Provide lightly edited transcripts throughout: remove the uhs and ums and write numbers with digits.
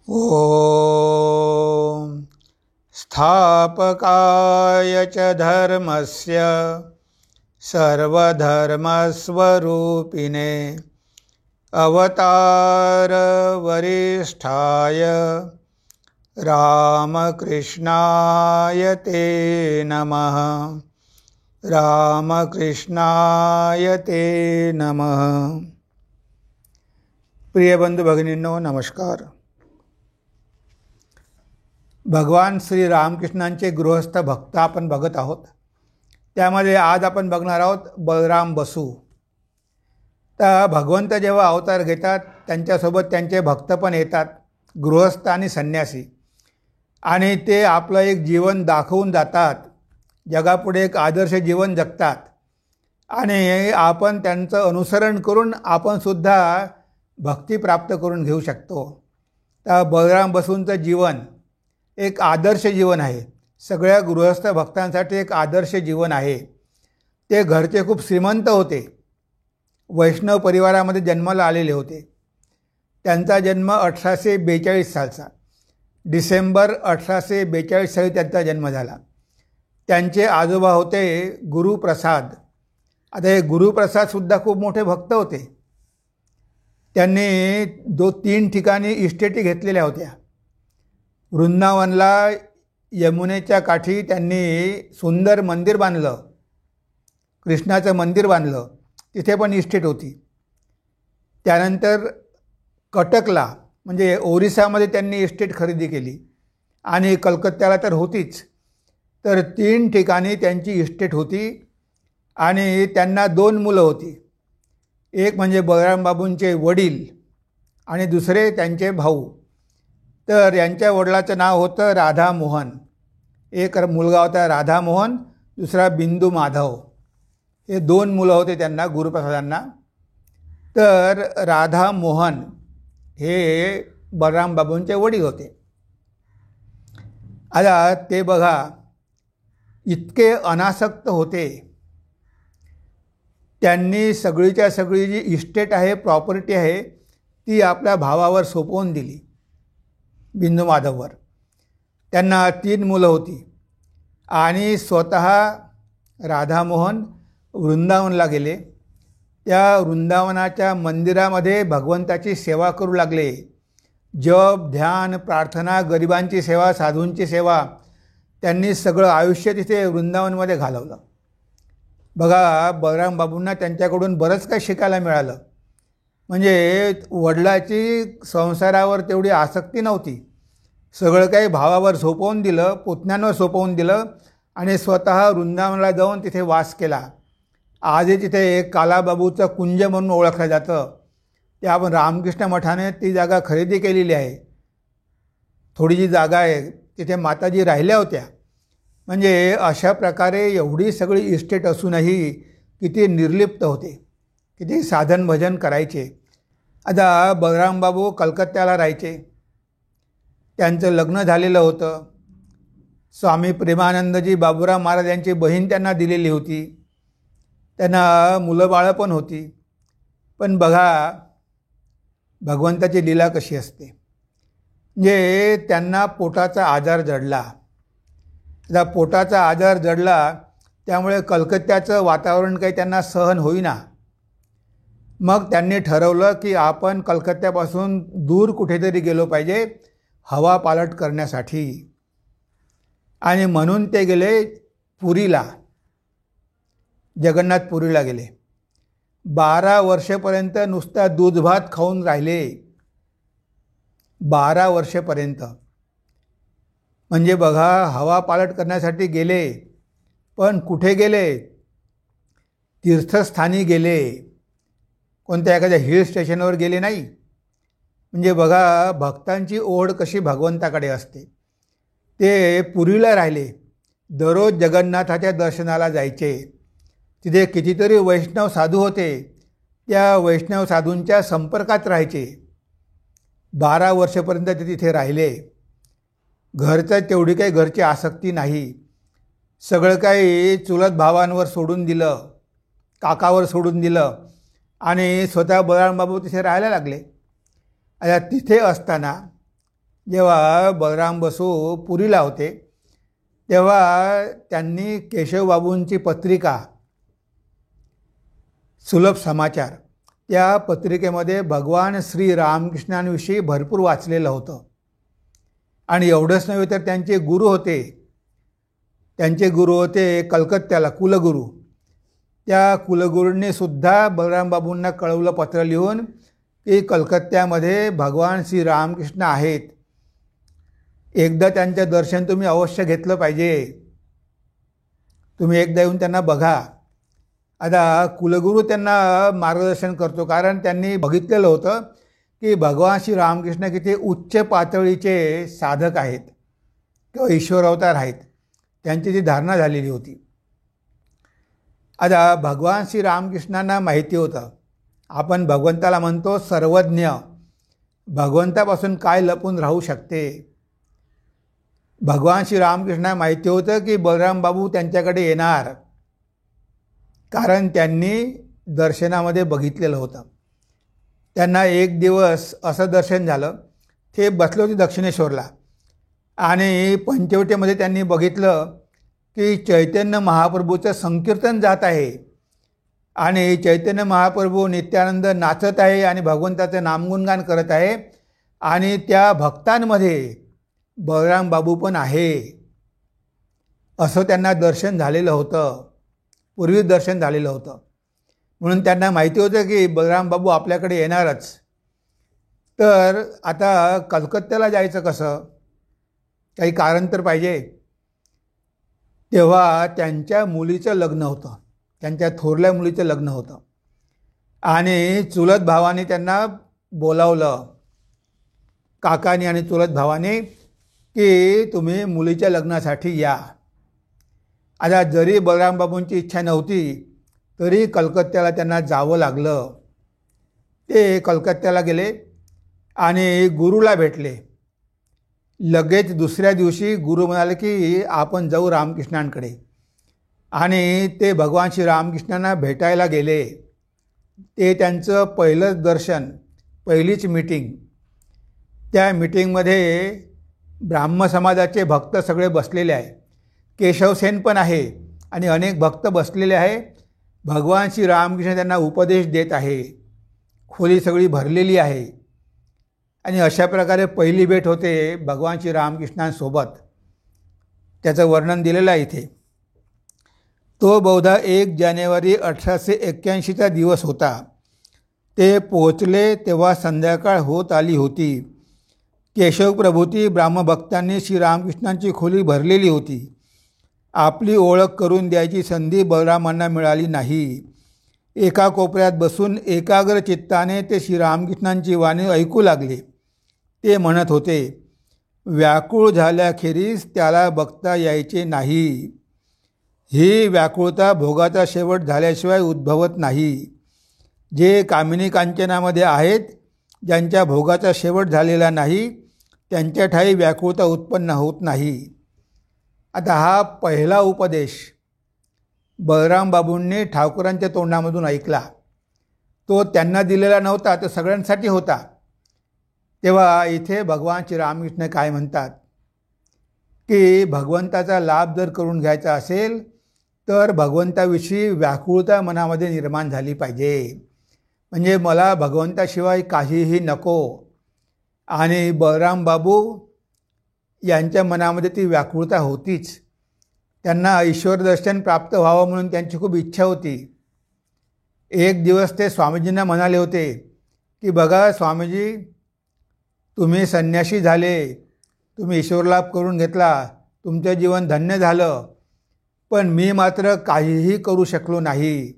ॐ स्थापकाय च धर्मस्य सर्वधर्मस्वरूपिणे अवतारवरिष्ठाय रामकृष्णाय ते नमः। रामकृष्णाय ते नमः। प्रिय बंधू भगिनींनो, नमस्कार। भगवान श्री रामकृष्णांचे गृहस्थ भक्त आपण बघत आहोत। त्यामध्ये आज आपण बघणार आहोत बलराम बसू। तर भगवंत जेव्हा अवतार घेतात त्यांच्यासोबत त्यांचे भक्त पण येतात, गृहस्थ आणि संन्यासी, आणि ते आपलं एक जीवन दाखवून जातात, जगापुढे एक आदर्श जीवन जगतात आणि आपण त्यांचं अनुसरण करून आपण सुद्धा भक्ती प्राप्त करून घेऊ शकतो। तर बलराम बसूंचं जीवन एक आदर्श जीवन आहे, सगळ्या गृहस्थ भक्तांसाठी एक आदर्श जीवन आहे। ते घरचे खूप श्रीमंत होते, वैष्णव परिवारामध्ये जन्माला आलेले होते। त्यांचा जन्म 1842 सालचा, डिसेंबर 1842 साली त्यांचा जन्म झाला। त्यांचे आजोबा होते गुरुप्रसाद। आता हे गुरुप्रसादसुद्धा खूप मोठे भक्त होते। त्यांनी 3 ठिकाणी इस्टेटी घेतलेल्या होत्या। वृंदावनला यमुनेच्या काठी त्यांनी सुंदर मंदिर बांधलं, कृष्णाचं मंदिर बांधलं, तिथे पण इस्टेट होती। त्यानंतर कटकला म्हणजे ओरिसामध्ये त्यांनी इस्टेट खरेदी केली आणि कलकत्त्याला तर होतीच। तर 3 ठिकाणी त्यांची इस्टेट होती आणि त्यांना 2 मुलं होती। एक म्हणजे बलराम बाबूंचे वडील आणि दुसरे त्यांचे भाऊ। तर यांच्या वडिलाचं नाव होतं राधा मोहन। एक मुलगा होता राधा मोहन, दुसरा बिंदू माधव। हे 2 मुलं होते त्यांना, गुरुप्रसादांना। तर राधा मोहन हे बलराम बाबूंचे वडील होते। आता ते बघा, इतके अनासक्त होते, त्यांनी सगळीच्या सगळी जी इस्टेट आहे, प्रॉपर्टी आहे, ती आपल्या भावावर सोपवून दिली, बिंदू माधववर। त्यांना 3 मुलं होती आणि स्वतः राधामोहन वृंदावनला गेले। त्या वृंदावनाच्या मंदिरामध्ये भगवंताची सेवा करू लागले। जप, ध्यान, प्रार्थना, गरिबांची सेवा, साधूंची सेवा, त्यांनी सगळं आयुष्य तिथे वृंदावनमध्ये घालवलं। बघा, बलराम बाबूंना त्यांच्याकडून बरंच काही शिकायला मिळालं। म्हणजे वडिलाची संसारावर तेवढी आसक्ती नव्हती, सगळं काही भावावर सोपवून दिलं, पुतण्यांवर सोपवून दिलं आणि स्वतः वृंदावनला जाऊन तिथे वास केला। आजही तिथे एक कालाबाबूचं कुंज म्हणून ओळखलं जातं। ते आपण रामकृष्ण मठाने ती जागा खरेदी केलेली आहे। थोडी जी जागा आहे तिथे माताजी राहिल्या होत्या। म्हणजे अशा प्रकारे एवढी सगळी इस्टेट असूनही किती निर्लिप्त होते, किती साधन भजन करायचे। आता बलराम बाबू कलकत्त्याला राहायचे। त्यांचं लग्न झालेलं होतं। स्वामी प्रेमानंदजी बाबूराव महाराज यांची बहीण त्यांना दिलेली होती। त्यांना मुलं बाळं पण होती। पण बघा, भगवंताची लीला कशी असते। म्हणजे त्यांना पोटाचा आजार जडला। आता पोटाचा आजार जडला त्यामुळे कलकत्त्याचं वातावरण काही त्यांना सहन होईना। मग त्यांनी ठरवलं की आपण कलकत्त्यापासून दूर कुठेतरी गेलो पाहिजे हवा पालट करण्यासाठी, आणि म्हणून ते गेले पुरीला, जगन्नाथपुरीला गेले। 12 वर्षेपर्यंत नुसता दूध भात खाऊन राहिले, 12 वर्षेपर्यंत। म्हणजे बघा, हवा पालट करण्यासाठी गेले, पण कुठे गेले? तीर्थस्थानी गेले, कोणत्या एखाद्या हिल स्टेशनवर गेले नाही। म्हणजे बघा, भक्तांची ओढ कशी भगवंताकडे असते। ते पुरीला राहिले, दररोज जगन्नाथाच्या दर्शनाला जायचे। तिथे कितीतरी वैष्णव साधू होते, त्या वैष्णव साधूंच्या संपर्कात राहायचे। 12 वर्षापर्यंत ते तिथे राहिले। घरचं तेवढी काही घरची आसक्ती नाही, सगळं काही चुलत भावांवर सोडून दिलं, काकावर सोडून दिलं आणि स्वतः बलराम बाबू तिथे राहायला लागले। आता तिथे असताना जेव्हा बलराम बसू पुरीला होते तेव्हा त्यांनी केशवबाबूंची पत्रिका सुलभ समाचार त्या पत्रिकेमध्ये भगवान श्री रामकृष्णांविषयी भरपूर वाचलेलं होतं. आणि एवढंच नव्हे तर त्यांचे गुरु होते कलकत्त्याला कुलगुरू. त्या कुलगुरूंनी सुद्धा बलराम बाबूंना कळवलं पत्र लिहून की कलकत्त्यामध्ये भगवान श्री रामकृष्ण आहेत, एकदा त्यांचं दर्शन तुम्ही अवश्य घेतलं पाहिजे, तुम्ही एकदा येऊन त्यांना बघा. आता कुलगुरू त्यांना मार्गदर्शन करतो, कारण त्यांनी बघितलेलं होतं की भगवान श्री रामकृष्ण किती उच्च पातळीचे साधक आहेत किंवा ईश्वर अवतार आहेत, त्यांची ती धारणा झालेली होती. आता भगवान श्री रामकृष्णांना माहिती होतं, आपण भगवंताला म्हणतो सर्वज्ञ, भगवंतापासून काय लपून राहू शकते. भगवान श्री रामकृष्णांना माहिती होतं की बलराम बाबू त्यांच्याकडे येणार, कारण त्यांनी दर्शनामध्ये बघितलेलं होतं. त्यांना एक दिवस असं दर्शन झालं, ते बसले होते दक्षिणेश्वरला आणि पंचवटीमध्ये त्यांनी बघितलं की चैतन्य महाप्रभूचं संकीर्तन जात आहे आणि चैतन्य महाप्रभू नित्यानंद नाचत आहे आणि भगवंताचं नामगुणगान करत आहे आणि त्या भक्तांमध्ये बलराम बाबू पण आहे, असं त्यांना दर्शन झालेलं होतं, पूर्वी दर्शन झालेलं होतं. म्हणून त्यांना माहिती होतं की बलराम बाबू आपल्याकडे येणारच. तर आता कलकत्त्याला जायचं कसं, काही कारण तर पाहिजे. तेव्हा त्यांच्या मुलीचं लग्न होतं, त्यांच्या थोरल्या मुलीचं लग्न होतं आणि चुलत भावाने त्यांना बोलावलं, काकानी आणि चुलत भावाने, की तुम्ही मुलीच्या लग्नासाठी या. आता जरी बलराम बाबूंची इच्छा नव्हती तरी कलकत्त्याला त्यांना जावं लागलं. ते कलकत्त्याला गेले आणि गुरुला भेटले. लगेच दुसऱ्या दिवशी गुरु म्हणाले की आपण जाऊ रामकृष्णांकडे, आणि ते भगवान श्री रामकृष्णांना भेटायला गेले. ते त्यांचं पहिलंच दर्शन, पहिलीच मीटिंग. त्या मीटिंगमध्ये ब्राह्म समाजाचे भक्त सगळे बसलेले आहे, केशवसेन पण आहे आणि अनेक भक्त बसलेले आहे. भगवान श्री रामकृष्ण त्यांना उपदेश देत आहे, खोली सगळी भरलेली आहे आणि अशा प्रकारे पहिली भेट होते भगवान श्री रामकृष्णांसोबत. त्याचं वर्णन दिलेलं आहे इथे. तो बहुधा 1 जानेवारी 1881चा दिवस होता. ते पोहोचले तेव्हा संध्याकाळ होत आली होती. केशव प्रभूती ब्राह्मभक्तांनी श्रीरामकृष्णांची खोली भरलेली होती. आपली ओळख करून द्यायची संधी बलरामांना मिळाली नाही. एका कोपऱ्यात बसून एकाग्र चित्ताने ते श्रीरामकृष्णांची वाणी ऐकू लागले. ते म्हणत होते, व्याकुळ झाल्याखेरीज त्याला बघता यायचे नाही. ही व्याकुळता भोगाचा शेवट झाल्याशिवाय उद्भवत नाही. जे कामिनी कांचनामध्ये आहेत, ज्यांच्या भोगाचा शेवट झालेला नाही, त्यांच्या ठायी व्याकुळता उत्पन्न होत नाही. आता हा पहिला उपदेश बलराम बाबूंनी ठाकूरांच्या तोंडामधून ऐकला. तो त्यांना दिलेला नव्हता, तो सगळ्यांसाठी होता. तेव्हा इथे भगवान श्री रामकृष्ण काय म्हणतात की भगवंताचा लाभ जर करून घ्यायचा असेल तर भगवंताविषयी व्याकुळता मनामध्ये निर्माण झाली पाहिजे. म्हणजे मला भगवंताशिवाय काहीही नको. आणि बलराम बाबू यांच्या मनामध्ये ती व्याकुळता होतीच. त्यांना ईश्वर दर्शन प्राप्त व्हावं म्हणून त्यांची खूप इच्छा होती. एक दिवस ते स्वामीजींना म्हणाले होते की बघा स्वामीजी, तुम्ही संन्यासी झाले, तुम्ही ईश्वरलाभ करून घेतला, तुमचं जीवन धन्य झालं, पण मी मात्र काहीही करू शकलो नाही,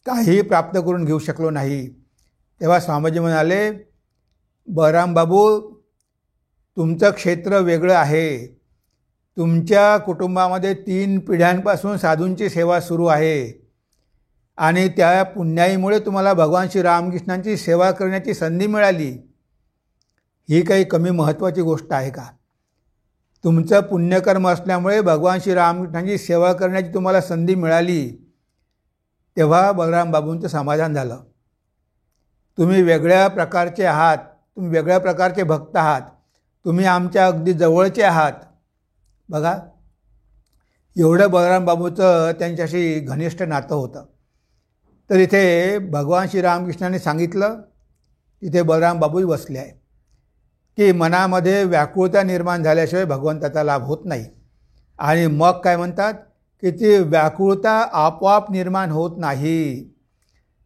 काहीही प्राप्त करून घेऊ शकलो नाही. तेव्हा स्वामीजी म्हणाले, बलराम बाबू, तुमचं क्षेत्र वेगळं आहे. तुमच्या कुटुंबामध्ये 3 पिढ्यांपासून साधूंची सेवा सुरू आहे आणि त्या पुण्याईमुळे तुम्हाला भगवान श्री रामकृष्णांची सेवा करण्याची संधी मिळाली. ही काही कमी महत्त्वाची गोष्ट आहे का? तुमचं पुण्यकर्म असल्यामुळे भगवान श्री रामकृष्णांची सेवा करण्याची तुम्हाला संधी मिळाली. तेव्हा बलराम बाबूंचं समाधान झालं. तुम्ही वेगळ्या प्रकारचे आहात, तुम्ही वेगळ्या प्रकारचे भक्त आहात, तुम्ही आमच्या अगदी जवळचे आहात. बघा, एवढं बलराम बाबूचं त्यांच्याशी घनिष्ठ नातं होतं. तर इथे भगवान श्रीरामकृष्णाने सांगितलं, तिथे बलराम बाबूही बसले आहे, की मनामध्ये व्याकुळता निर्माण झाल्याशिवाय भगवंताचा लाभ होत नाही. आणि मग काय म्हणतात, की ती व्याकुळता आपोआप निर्माण होत नाही.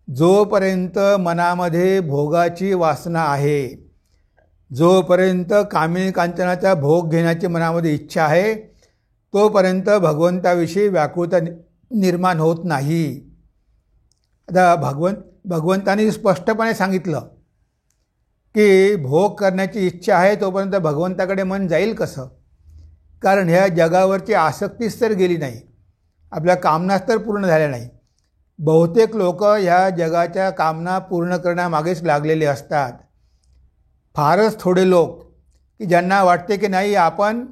जोपर्यंत मनामध्ये भोगाची वासना आहे, जोपर्यंत कामिनी कांचनाचा भोग घेण्याची मनामध्ये इच्छा आहे, तोपर्यंत भगवंताविषयी व्याकुळता निर्माण होत नाही. आता भगवंतांनी स्पष्टपणे सांगितलं की भोग करण्याची इच्छा आहे तोपर्यंत भगवंताकडे मन जाईल कसं? कारण ह्या जगावरची आसक्तीच तर गेली नाही, आपल्या कामनाच तर पूर्ण झाल्या नाही. बहुतेक लोक ह्या जगाच्या कामना पूर्ण करण्यामागेच लागलेले असतात. फारच थोडे लोक की ज्यांना वाटते की नाही आपण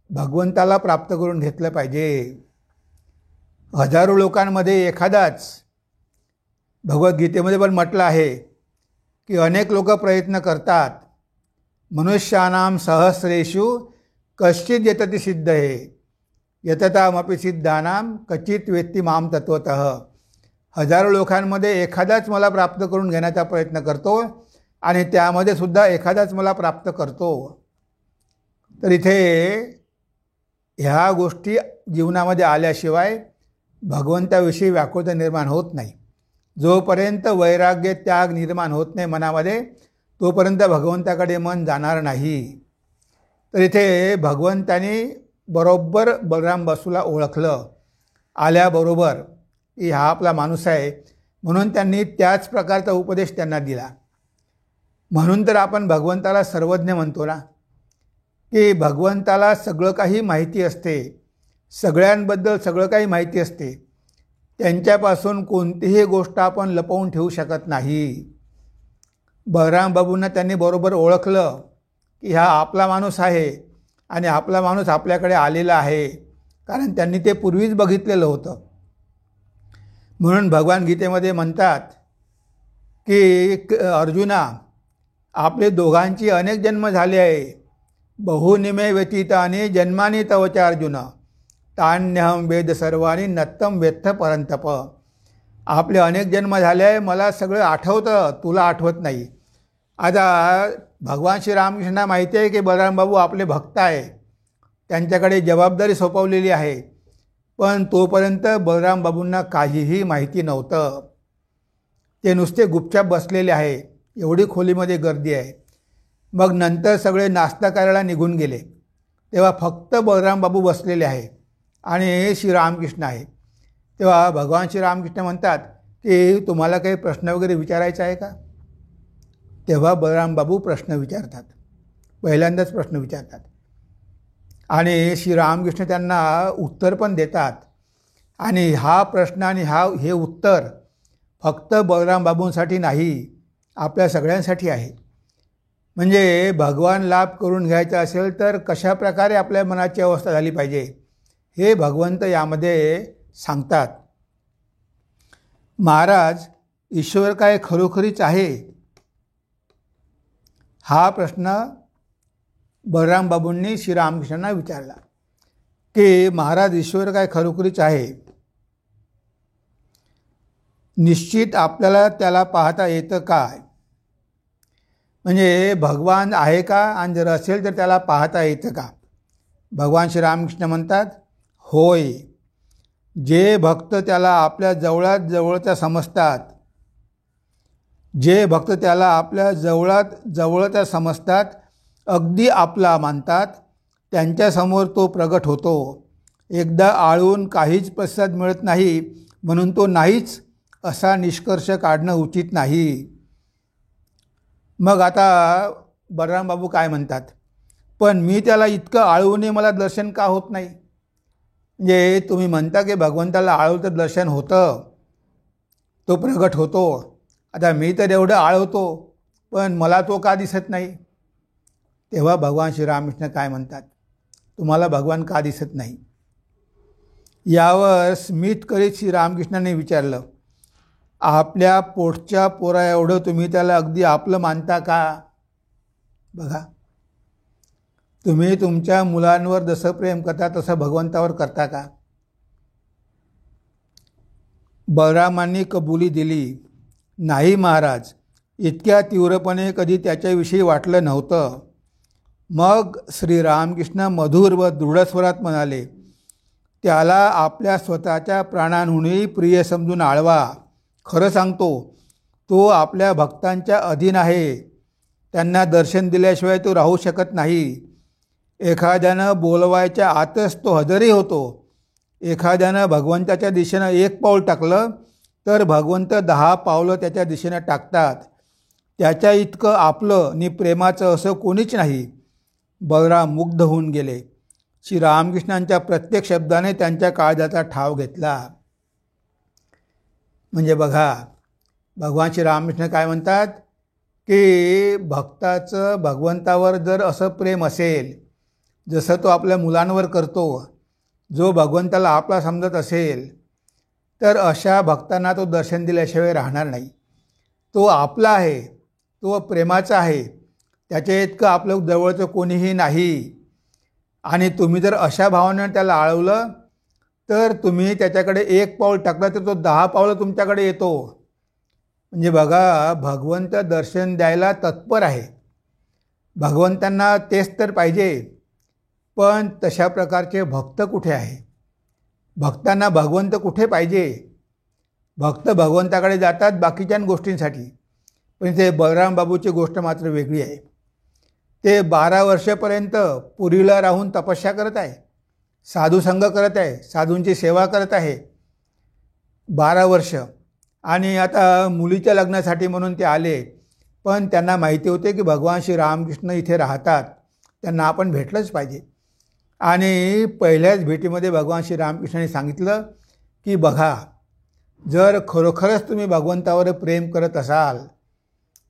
भगवंताला प्राप्त करून घेतलं पाहिजे. हजारो लोकांमध्ये एखादाच, भगवद्गीतेमध्ये पण म्हटलं आहे की अनेक लोक प्रयत्न करतात. मनुष्यानां सहस्रेषु कश्चित् यतति सिद्धये यततामपि सिद्धानां क्वचित् वेत्ति मां तत्वतः. हजारो लोकांमध्ये एखादाच मला प्राप्त करून घेण्याचा प्रयत्न करतो आणि त्यामध्ये सुद्धा एखादाच मला प्राप्त करतो. तर इथे ह्या गोष्टी जीवनामध्ये आल्याशिवाय भगवंताविषयी व्याकुळता निर्माण होत नाही. जोपर्यंत वैराग्य त्याग निर्माण होत नाही मनामध्ये, तोपर्यंत भगवंताकडे मन जाणार नाही. तर इथे भगवंतानी बरोबर बलराम बसूला ओळखलं आल्याबरोबर की हा आपला माणूस आहे, म्हणून त्यांनी त्याच प्रकारचा उपदेश त्यांना दिला. म्हणून तर आपण भगवंताला सर्वज्ञ म्हणतो ना, की भगवंताला सगळं काही माहिती असते, सगळ्यांबद्दल सगळं काही माहिती असते. त्यांच्यापासून कोणतीही गोष्ट आपण लपवून ठेवू शकत नाही. बलराम बाबूंना त्यांनी बरोबर ओळखलं की हा आपला माणूस आहे आणि आपला माणूस आपल्याकडे आलेला आहे, कारण त्यांनी ते पूर्वीच बघितलेलं होतं. म्हणून भगवान गीतेमध्ये म्हणतात की अर्जुना, आपले दोघांची अनेक जन्म झाले आहे. बहुनिमे व्यतीतानि जन्मानि तव च अर्जुन तान्यहं वेद सर्वाणि नत्तं वेत्थ परंतप. आपले अनेक जन्म झाले आहे, मला सगळं आठवतं, तुला आठवत नाही. आता भगवान श्रीरामकृष्णांना माहिती आहे की बलराम बाबू आपले भक्त आहे, त्यांच्याकडे जबाबदारी सोपवलेली आहे. पण तोपर्यंत बलराम बाबूंना काहीही माहिती नव्हतं. ते नुसते गुपचाप बसलेले आहे, एवढी खोलीमध्ये गर्दी आहे. मग नंतर सगळे नाश्ता करायला निघून गेले, तेव्हा फक्त बलराम बाबू बसलेले आहे आणि श्रीरामकृष्ण आहे. तेव्हा भगवान श्रीरामकृष्ण म्हणतात की तुम्हाला काही प्रश्न वगैरे विचारायचा आहे का? तेव्हा बलराम बाबू प्रश्न विचारतात, पहिल्यांदाच प्रश्न विचारतात आणि श्रीरामकृष्ण त्यांना उत्तर पण देतात. आणि हा प्रश्न आणि हे उत्तर फक्त बलराम बाबूंसाठी नाही, आपल्या सगळ्यांसाठी आहे. म्हणजे भगवान लाभ करून घ्यायचा असेल तर कशा प्रकारे आपल्या मनाची अवस्था झाली पाहिजे हे भगवंत यामध्ये सांगतात. महाराज, ईश्वर काय खरोखरीच आहे? हा प्रश्न बलराम बाबूंनी श्रीरामकृष्णांना विचारला की महाराज, ईश्वर काय खरोखरीच आहे? निश्चित आपल्याला त्याला पाहता येतं काय? म्हणजे भगवान आहे का, आणि जर असेल तर त्याला पाहता येतं का? भगवान श्रीरामकृष्ण म्हणतात, होय. जे भक्त त्याला आपल्या जवळात जवळचा समजतात, जे भक्त त्याला आपल्या जवळात जवळचा समजतात, अगदी आपला मानतात, त्यांच्यासमोर तो प्रगट होतो. एकदा आळून काहीच प्रतिसाद मिळत नाही म्हणून तो नाहीच असा निष्कर्ष काढणं उचित नाही. मग आता बलराम बाबू काय म्हणतात, पण मी त्याला इतकं आळूने मला दर्शन का होत नाही? म्हणजे तुम्ही म्हणता की भगवंताला आळवतं दर्शन होतं, तो प्रगट होतो. आता मी तर एवढं आळवतो, पण मला तो का दिसत नाही? तेव्हा भगवान श्रीरामकृष्ण काय म्हणतात, तुम्हाला भगवान का दिसत नाही? यावर स्मित करीत श्रीरामकृष्णाने विचारलं, आपल्या पोटच्या पोरा एवढं तुम्ही त्याला अगदी आपलं मानता का? बघा, तुम्ही तुमच्या मुलांवर जसं प्रेम करता तसं भगवंतावर करता का? बलरामांनी कबुली दिली, नाही महाराज, इतक्या तीव्रपणे कधी त्याच्याविषयी वाटलं नव्हतं. मग श्रीरामकृष्ण मधुर व दृढस्वरात म्हणाले, त्याला आपल्या स्वतःच्या प्राणांहूनही प्रिय समजून आळवा. खरं सांगतो, तो आपल्या भक्तांच्या अधीन आहे. त्यांना दर्शन दिल्याशिवाय तो राहू शकत नाही. एखाद्यानं बोलवायच्या आतच तो हजरही होतो. एखाद्यानं भगवंताच्या दिशेनं 1 पाऊल टाकलं तर भगवंत 10 पावलं त्याच्या दिशेनं टाकतात. त्याच्या इतकं आपलं नि प्रेमाचं असं कोणीच नाही. बलराम मुग्ध होऊन गेले. श्रीरामकृष्णांच्या प्रत्येक शब्दाने त्यांच्या काळजाचा ठाव घेतला. म्हणजे बघा, भगवान श्रीरामकृष्ण काय म्हणतात की भक्ताचं भगवंतावर जर असं प्रेम असेल जसं तो आपल्या मुलांवर करतो, जो भगवंताला आपला समजत असेल, तर अशा भक्तांना तो दर्शन दिल्याशिवाय राहणार नाही. तो आपला आहे, तो प्रेमाचा आहे, त्याच्या इतकं आपलं जवळचं कोणीही नाही. आणि तुम्ही जर अशा भावनेनं त्याला आळवलं तर तुम्ही त्याच्याकडे 1 पाऊल टाकलं तर तो 10 पावलं तुमच्याकडे येतो. म्हणजे बघा, भगवंत दर्शन द्यायला तत्पर आहे. भगवंतांना तेच तर पाहिजे. पण तशा प्रकारचे भक्त कुठे आहे? भक्तांना भगवंत कुठे पाहिजे? भक्त भगवंताकडे जातात बाकीच्या गोष्टींसाठी. पण ते बलराम बाबूची गोष्ट मात्र वेगळी आहे. ते 12 वर्षापर्यंत पुरीला राहून तपस्या करत आहे, साधुसंग करत आहे, साधूंची सेवा करत आहे 12 वर्ष. आणि आता मुलीच्या लग्नासाठी म्हणून ते आले. पण त्यांना माहिती होते की भगवान श्रीरामकृष्ण इथे राहतात, त्यांना आपण भेटलंच पाहिजे. आणि पहिल्याच भेटीमध्ये भगवान श्रीरामकृष्णांनी सांगितलं की बघा, जर खरोखरच तुम्ही भगवंतावर प्रेम करत असाल,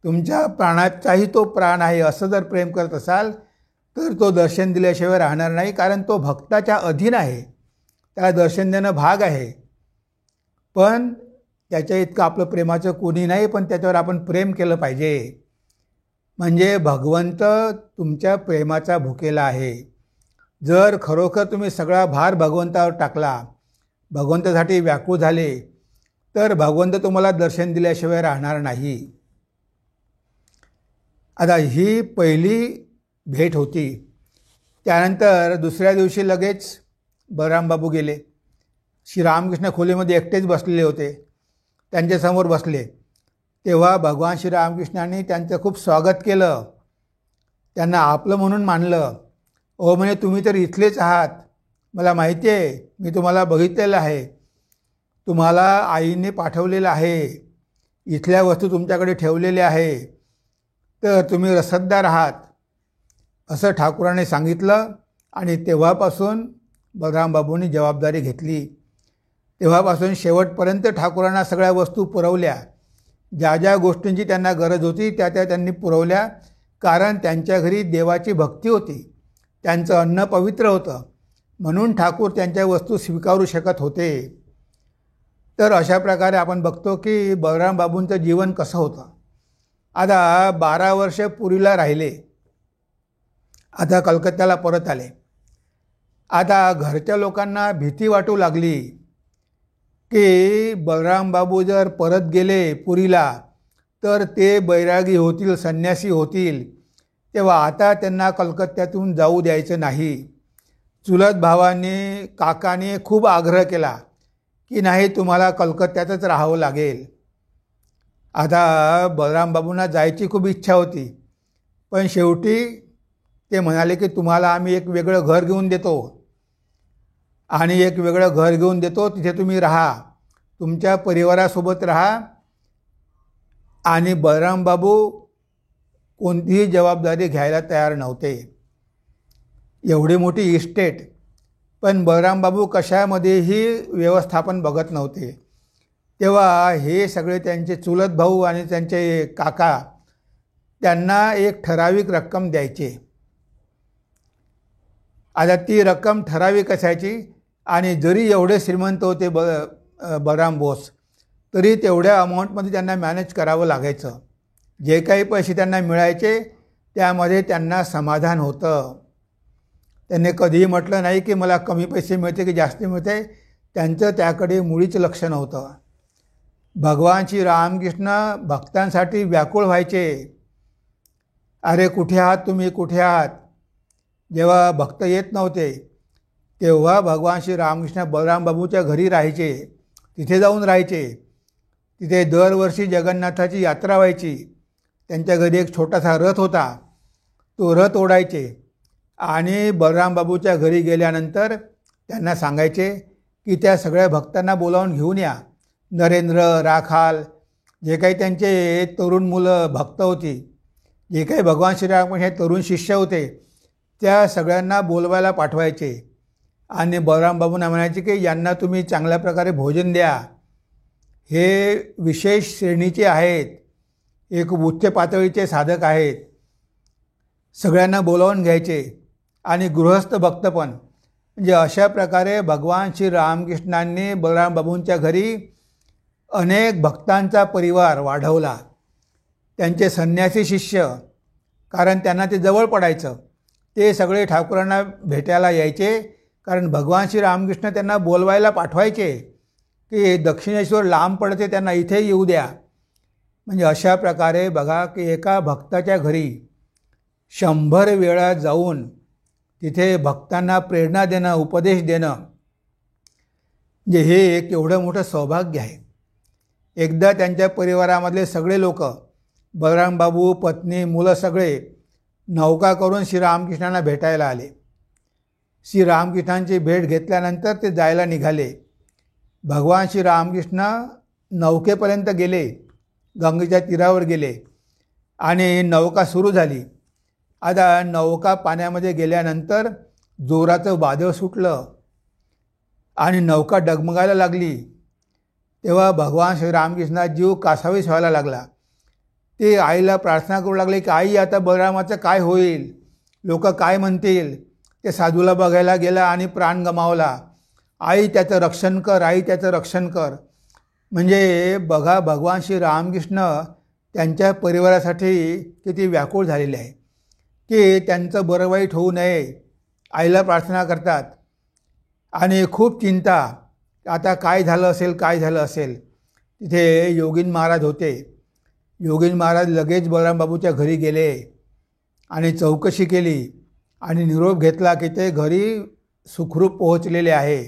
तुमच्या प्राणाचाही तो प्राण आहे असं जर प्रेम करत असाल, तर तो दर्शन दिल्याशिवाय राहणार नाही. कारण तो भक्ताच्या अधीन आहे, त्याला दर्शन देणं भाग आहे. पण त्याच्या इतकं आपलं प्रेमाचं कोणी नाही, पण त्याच्यावर आपण प्रेम केलं पाहिजे. म्हणजे भगवंत तुमच्या प्रेमाचा भुकेला आहे. जर खरोखर तुम्ही सगळा भार भगवंतावर टाकला, भगवंतासाठी व्याकुळ झाले, तर भगवंत तुम्हाला दर्शन दिल्याशिवाय राहणार नाही. आता ही पहिली भेट होती. त्यानंतर दुसऱ्या दिवशी लगेच बलराम बाबू गेले. श्रीरामकृष्ण खोलीमध्ये एकटेच बसलेले होते. त्यांच्यासमोर बसले. तेव्हा भगवान श्रीरामकृष्णांनी त्यांचं खूप स्वागत केलं, त्यांना आपलं म्हणून मानलं. ओ म्हणे, तुम्ही तर इथलेच आहात, मला माहिती आहे, मी तुम्हाला बघितलेलं आहे, तुम्हाला आईने पाठवलेलं आहे, इथल्या वस्तू तुमच्याकडे ठेवलेल्या आहे, तर तुम्ही रसददार आहात, असं ठाकूरांनी सांगितलं. आणि तेव्हापासून बलराम बाबूंनी जबाबदारी घेतली. तेव्हापासून शेवटपर्यंत ठाकूरांना सगळ्या वस्तू पुरवल्या. ज्या ज्या गोष्टींची त्यांना गरज होती त्या त्यांनी पुरवल्या. कारण त्यांच्या घरी देवाची भक्ती होती, त्यांचं अन्न पवित्र होतं, म्हणून ठाकूर त्यांच्या वस्तू स्वीकारू शकत होते. तर अशा प्रकारे आपण बघतो की बलराम बाबूंचं जीवन कसं होतं. आता 12 वर्ष पुरीला राहिले. आता कलकत्त्याला परत आले. आता घरच्या लोकांना भीती वाटू लागली की बलराम बाबू जर परत गेले पुरीला तर ते बैरागी होतील, संन्यासी होतील. तेव्हा आता त्यांना कलकत्त्यातून जाऊ द्यायचं नाही. चुलत भावाने, काकाने खूप आग्रह केला की नाही, तुम्हाला कलकत्त्यातच राहावं लागेल. आता बलराम बाबूंना जायची खूप इच्छा होती. पण शेवटी ते म्हणाले की तुम्हाला आम्ही एक वेगळं घर घेऊन देतो आणि एक वेगळं घर घेऊन देतो, तिथे तुम्ही राहा, तुमच्या परिवारासोबत राहा. आणि बलराम बाबू कोणतीही जबाबदारी घ्यायला तयार नव्हते. एवढी मोठी इस्टेट, पण बलराम बाबू कशामध्येही व्यवस्थापन बघत नव्हते. तेव्हा हे सगळे त्यांचे चुलत भाऊ आणि त्यांचे काका त्यांना एक ठराविक रक्कम द्यायचे. आता ती रक्कम ठराविक असायची आणि जरी एवढे श्रीमंत होते बलराम बोस, तरी तेवढ्या अमाऊंटमध्ये त्यांना मॅनेज करावं लागायचं. जे काही पैसे त्यांना मिळायचे त्यामध्ये त्यांना समाधान होतं. त्यांनी कधीही म्हटलं नाही की मला कमी पैसे मिळते की जास्त मिळते. त्यांचं त्याकडे मुळीच लक्ष नव्हतं. भगवान श्री रामकृष्ण भक्तांसाठी व्याकुळ व्हायचे. अरे कुठे आहात तुम्ही, कुठे आहात? जेव्हा भक्त येत नव्हते तेव्हा भगवान श्री रामकृष्ण बलराम बाबूच्या घरी राहायचे, तिथे जाऊन राहायचे. तिथे दरवर्षी जगन्नाथाची यात्रा व्हायची. त्यांच्या घरी एक छोटासा रथ होता, तो रथ ओढायचे आणि बलराम बाबूच्या घरी गेल्यानंतर त्यांना सांगायचे की त्या सगळ्या भक्तांना बोलावून घेऊन या. नरेंद्र, राखाल, जे काही त्यांचे तरुण मुलं भक्त होती, जे काही भगवान श्रीरामकृष्ण हे तरुण शिष्य होते, त्या सगळ्यांना बोलवायला पाठवायचे. आणि बलराम बाबूंना म्हणायचे की यांना तुम्ही चांगल्या प्रकारे भोजन द्या, हे विशेष श्रेणीचे आहेत, एक उच्च पातळीचे साधक आहेत. सगळ्यांना बोलावून घ्यायचे. आणि गृहस्थ भक्त पण. म्हणजे अशा प्रकारे भगवान श्री रामकृष्णांनी बलराम बाबूंच्या घरी अनेक भक्तांचा परिवार वाढवला. त्यांचे संन्यासी शिष्य, कारण त्यांना ते जवळ पडायचं, ते सगळे ठाकूरांना भेटायला यायचे. कारण भगवान श्री रामकृष्ण त्यांना बोलवायला पाठवायचे की दक्षिणेश्वर लांब पडते, त्यांना इथे येऊ द्या. म्हणजे अशा प्रकारे बघा की एका भक्ताच्या घरी 100 वेळा जाऊन तिथे भक्तांना प्रेरणा देणं, उपदेश देणं, म्हणजे हे एक एवढं मोठं सौभाग्य आहे. एकदा त्यांच्या परिवारामधले सगळे लोक, बलराम बाबू, पत्नी, मुलं सगळे नौका करून श्रीरामकृष्णांना भेटायला आले. श्रीरामकृष्णांची भेट घेतल्यानंतर ते जायला निघाले. भगवान श्रीरामकृष्ण नौकेपर्यंत गेले, गंगेच्या तीरावर गेले आणि नौका सुरू झाली. आता नौका पाण्यामध्ये गेल्यानंतर जोराचं वादळ सुटलं आणि नौका डगमगायला लागली. तेव्हा भगवान श्रीरामकृष्णाचा जीव कासावीस व्हायला लागला. ते आईला प्रार्थना करू लागले की आई, आता बलरामाचं काय होईल, लोक काय म्हणतील. ते साधूला बघायला गेला आणि प्राण गमावला. आई त्याचं रक्षण कर, आई त्याचं रक्षण कर. म्हणजे बघा भगवान श्री रामकृष्ण त्यांच्या परिवारासाठी किती व्याकुळ झालेले आहे की त्यांचं बरं वाईट होऊ नये. आईला प्रार्थना करतात आणि खूप चिंता, आता काय झालं असेल, काय झालं असेल. तिथे योगीन महाराज होते. योगीन महाराज लगेच बलराम बाबूच्या घरी गेले आणि चौकशी केली आणि निरोप घेतला की ते घरी सुखरूप पोहोचलेले आहे.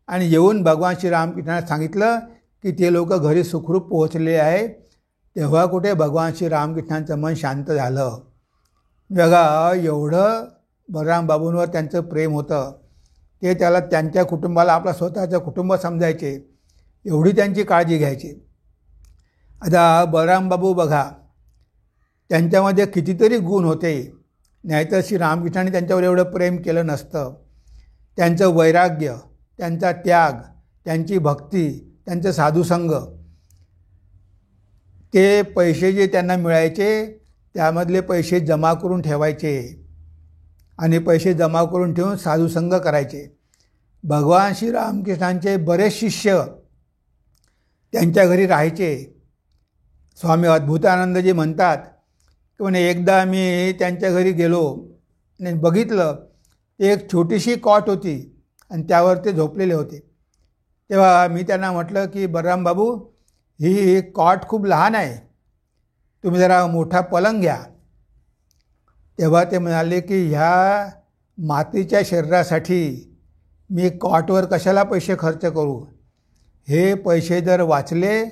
आणि येऊन भगवान श्रीरामकृष्णांना सांगितलं की ते लोक घरी सुखरूप पोहोचलेले आहे. तेव्हा कुठे भगवान श्रीरामकृष्णांचं मन शांत झालं. बघा एवढं बलराम बाबूंवर त्यांचं प्रेम होतं. ते त्याला त्यांच्या कुटुंबाला आपलं स्वतःचं कुटुंब समजायचे, एवढी त्यांची काळजी घ्यायची. आता बलराम बाबू बघा, त्यांच्यामध्ये कितीतरी गुण होते, नाहीतर श्री रामकृष्णांनी त्यांच्यावर एवढं प्रेम केलं नसतं. त्यांचं वैराग्य, त्यांचा त्याग, त्यांची भक्ती, त्यांचं साधुसंग, ते पैसे जे त्यांना मिळायचे त्यामधले पैसे जमा करून ठेवायचे आणि पैसे जमा करून ठेवून साधुसंग करायचे. भगवान श्री रामकृष्णांचे बरेच शिष्य त्यांच्या घरी राहायचे. स्वामी अद्भुतानंदजी म्हणतात की म्हणे एकदा मी त्यांच्या घरी गेलो आणि बघितलं एक छोटीशी कॉट होती आणि त्यावर ते झोपलेले होते. तेव्हा मी त्यांना म्हटलं की बलराम बाबू, ही कॉट खूप लहान आहे, तुम्ही जरा मोठा पलंग घ्या. तेव्हा ते म्हणाले की ह्या मातीच्या शरीरासाठी मी कॉटवर कशाला पैसे खर्च करू, हे पैसे जर वाचले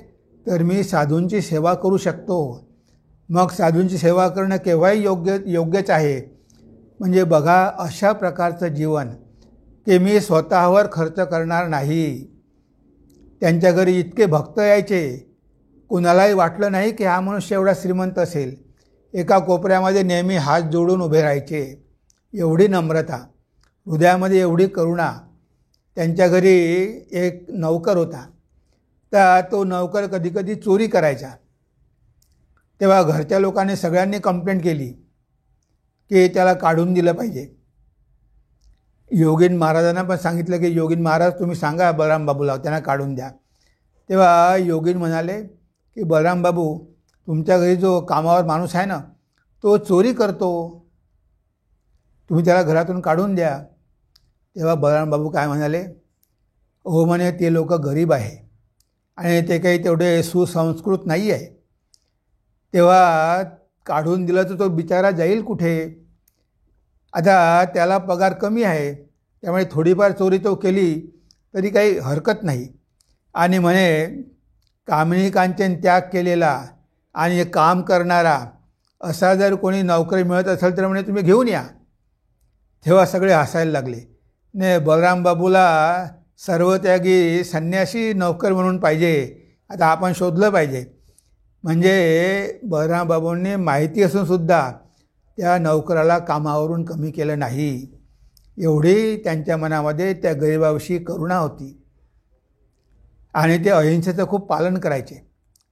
तर मी साधूंची सेवा करू शकतो. मग साधूंची सेवा करणं केव्हाही योग्यच आहे. म्हणजे बघा अशा प्रकारचं जीवन की मी स्वतःवर खर्च करणार नाही. त्यांच्या घरी इतके भक्त यायचे, कुणालाही वाटलं नाही की हा मनुष्य एवढा श्रीमंत असेल. एका कोपऱ्यामध्ये नेहमी हात जोडून उभे राहायचे. एवढी नम्रता, हृदयामध्ये एवढी करुणा. त्यांच्या घरी एक नौकर होता, तर तो नौकर कधीकधी चोरी करायचा. तेव्हा घरच्या लोकांनी सगळ्यांनी कंप्लेंट केली की त्याला काढून दिलं पाहिजे. योगीन महाराजांना पण सांगितलं की योगीन महाराज तुम्ही सांगा बलराम बाबूला त्यांना काढून द्या. तेव्हा योगीन म्हणाले की बलराम बाबू, तुमच्या घरी जो कामावर माणूस आहे ना, तो चोरी करतो. तुम्ही त्याला घरातून काढून द्या. तेव्हा बलराम बाबू काय म्हणाले, हो म्हणे, ते लोक गरीब आहे आणि ते काही तेवढे सुसंस्कृत नाही आहे. तेव्हा काढून दिलं तर तो बिचारा जाईल कुठे? आता त्याला पगार कमी आहे, त्यामुळे थोडीफार चोरी तो केली तरी काही हरकत नाही. आणि म्हणे कामिनी कांचन त्याग केलेला आणि काम करणारा असा जर कोणी नोकरी मिळत असेल तर म्हणे तुम्ही घेऊन या. तेव्हा सगळे हसायला लागले. ने बलराम बाबूला सर्वत्यागी संन्यासी नोकर म्हणून पाहिजे, आता आपण शोधलं पाहिजे. म्हणजे बलराम बाबूंनी माहिती असूनसुद्धा त्या नोकराला कामावरून कमी केलं नाही. एवढी त्यांच्या मनामध्ये त्या गरिबाविषयी करुणा होती. आणि ते अहिंसेचं खूप पालन करायचे.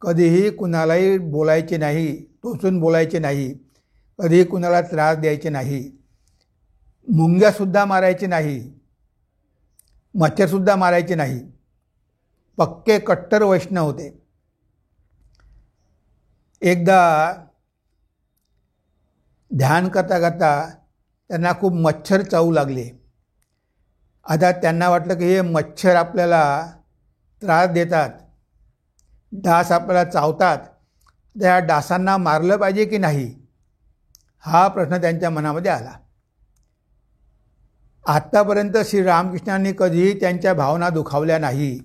कधीही कुणालाही बोलायचे नाही, टोचून बोलायचे नाही, कधीही कुणाला त्रास द्यायचे नाही, मुंग्यासुद्धा मारायचे नाही, मच्छरसुद्धा मारायचे नाही. पक्के कट्टर वैष्णव होते. एकदा ध्यान करता करता त्यांना खूप मच्छर चावू लागले. आता त्यांना वाटलं की हे मच्छर आपल्याला त्रास देतात, डास आपल्याला चावतात, त्या डासांना मारलं पाहिजे की नाही, हा प्रश्न त्यांच्या मनामध्ये आला. आत्तापर्यंत श्रीरामकृष्णांनी कधीही त्यांच्या भावना दुखावल्या नाही,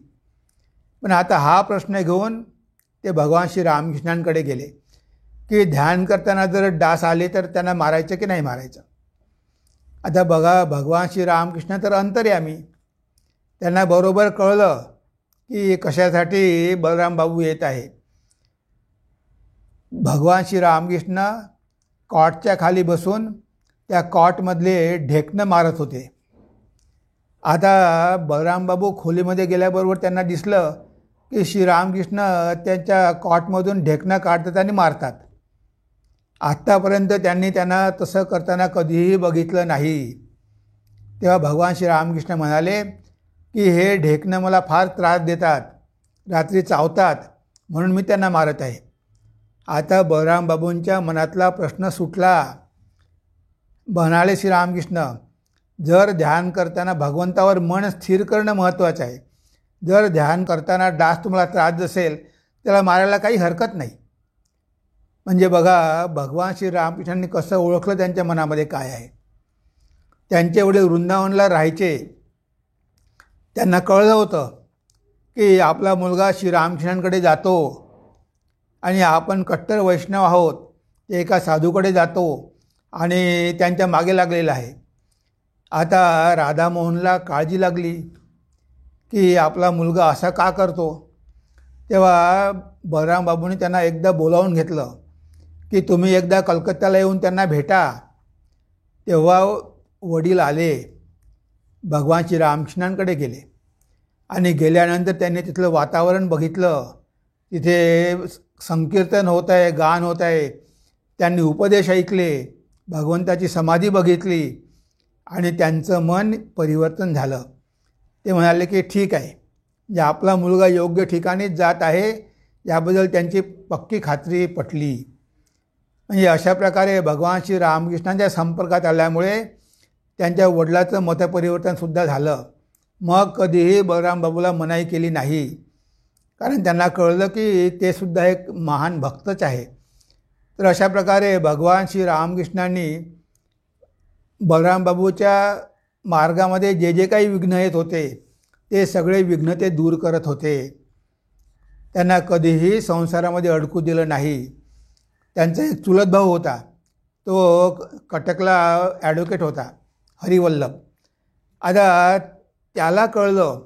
पण आता हा प्रश्न घेऊन ते भगवान श्रीरामकृष्णांकडे गेले की ध्यान करताना जर डास आले तर त्यांना मारायचं की नाही मारायचं. आता बघा, भगवान श्रीरामकृष्ण तर अंतर्यामी, त्यांना बरोबर कळलं की कशासाठी बलराम बाबू येत आहे. भगवान श्रीरामकृष्ण कॉटच्या खाली बसून त्या कॉटमधले ढेकणं मारत होते. आता बलराम बाबू खोलीमध्ये गेल्याबरोबर त्यांना दिसलं की श्रीरामकृष्ण त्यांच्या कॉटमधून ढेकणं काढतात आणि मारतात. आत्तापर्यंत त्यांनी त्यांना तसं करताना कधीही बघितलं नाही. तेव्हा भगवान श्रीरामकृष्ण म्हणाले की हे ढेकणं मला फार त्रास देतात, रात्री चावतात, म्हणून मी त्यांना मारत आहे. आता बलराम बाबूंच्या मनातला प्रश्न सुटला. म्हणाले श्रीरामकृष्ण, जर ध्यान करताना भगवंतावर मन स्थिर करणं महत्त्वाचं आहे. जर ध्यान करताना डास तुम्हाला त्रास असेल त्याला मारायला काही हरकत नाही. म्हणजे बघा, भगवान श्रीरामकृष्णांनी कसं ओळखलं त्यांच्या मनामध्ये काय आहे. त्यांचे वडील वृंदावनला राहायचे. त्यांना कळलं होतं की आपला मुलगा श्रीरामकृष्णांकडे जातो आणि आपण कट्टर वैष्णव आहोत, ते एका साधूकडे जातो आणि त्यांच्या मागे लागलेला आहे. आता राधामोहनला काळजी लागली की आपला मुलगा असा का करतो. तेव्हा बलराम बाबूंनी त्यांना एकदा बोलावून घेतलं की तुम्ही एकदा कलकत्त्याला येऊन त्यांना भेटा. तेव्हा वडील आले, भगवान श्रीरामकृष्णांकडे गेले आणि गेल्यानंतर त्यांनी तिथलं वातावरण बघितलं. तिथे संकीर्तन होत आहे, गान होत आहे. त्यांनी उपदेश ऐकले, भगवंताची समाधी बघितली आणि त्यांचं मन परिवर्तन झालं. ते म्हणाले की ठीक आहे, जे आपला मुलगा योग्य ठिकाणीच जात आहे याबद्दल त्यांची पक्की खात्री पटली. म्हणजे अशा प्रकारे भगवान श्री रामकृष्णांच्या संपर्कात आल्यामुळे त्यांच्या वडिलाचं मतपरिवर्तनसुद्धा झालं. मग कधीही बलराम बाबूला मनाई केली नाही, कारण त्यांना कळलं की ते सुद्धा एक महान भक्तच आहे. तर अशा प्रकारे भगवान श्री रामकृष्णांनी बलराम बाबूच्या मार्गामध्ये जे जे काही विघ्न येत होते ते सगळे विघ्न ते दूर करत होते. त्यांना कधीही संसारामध्ये अडकू दिलं नाही. त्यांचा एक चुलत भाऊ होता, तो कटकला ॲडव्होकेट होता, हरिवल्लभ. आता त्याला कळलं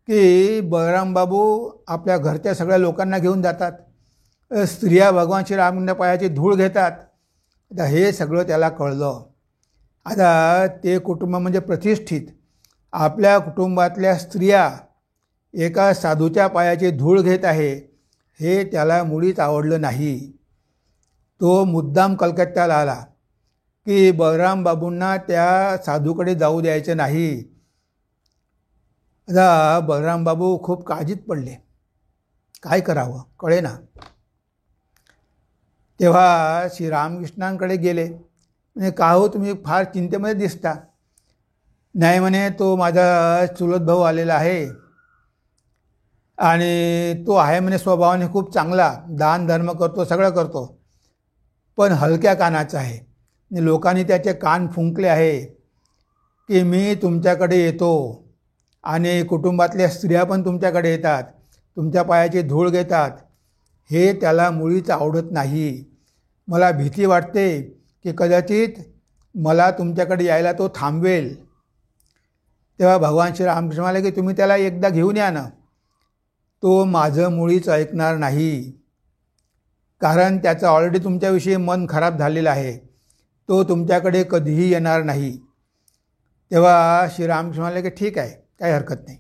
की बलराम बाबू आपल्या घरच्या सगळ्या लोकांना घेऊन जातात, स्त्रिया भगवान श्रीरामांच्या पायाची धूळ घेतात. आता हे सगळं त्याला कळलं. आता ते कुटुंब म्हणजे प्रतिष्ठित, आपल्या कुटुंबातल्या स्त्रिया एका साधूच्या पायाची धूळ घेत आहे हे त्याला मुळीच आवडलं नाही. तो मुद्दाम कलकत्त्याला आला की बलराम बाबूंना त्या साधूकडे जाऊ द्यायचं नाही. आता बलराम बाबू खूप काळजीत पडले, काय करावं कळेना. तेव्हा श्रीरामकृष्णांकडे गेले. म्हणजे का हो तुम्ही फार चिंतेमध्ये दिसता. नाही म्हणे, तो माझा चुलत भाऊ आलेला आहे आणि तो आहे म्हणे स्वभावाने खूप चांगला, दान धर्म करतो, सगळं करतो, पण हलक्या कानाचा आहे. लोकांनी त्याचे कान फुंकले आहे की मी तुमच्याकडे येतो आणि कुटुंबातल्या स्त्रिया पण तुमच्याकडे येतात, तुमच्या पायाची धूळ घेतात. हे त्याला मुळीच आवडत नाही. मला भीती वाटते की कदाचित मला तुमच्याकडे यायला तो थांबवेल. तेव्हा भगवान श्रीरामकृष्ण म्हणाले की तुम्ही त्याला एकदा घेऊन या ना. तो माझं मुळीच ऐकणार नाही, कारण त्याचं ऑलरेडी तुमच्याविषयी मन खराब झालेलं आहे. तो तुमच्याकडे कधीही येणार नाही. तेव्हा श्रीरामकृष्ण म्हणाले की ठीक आहे, काही हरकत नाही.